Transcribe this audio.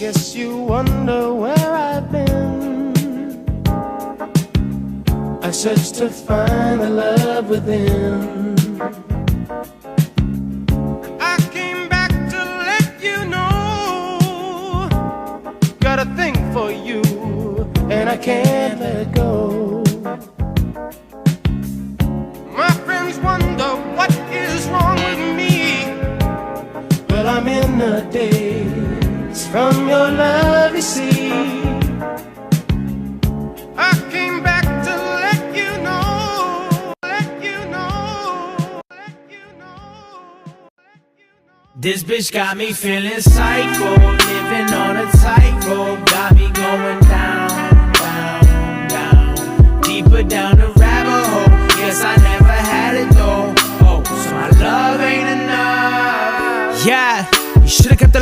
guess you wonder where I've been. I searched to find the love within. I came back to let you know, got a thing for you, and I can't let go. My friends wonder what is wrong with me. Well, I'm in a daze from your love, you see. I came back to let you know, let you know, let you know. This bitch got me feeling psycho, living on a tightrope, got me going down, down, down, deeper down the rabbit hole. Guess I never had it though. Oh, so my love ain't enough. Yeah, you should've kept the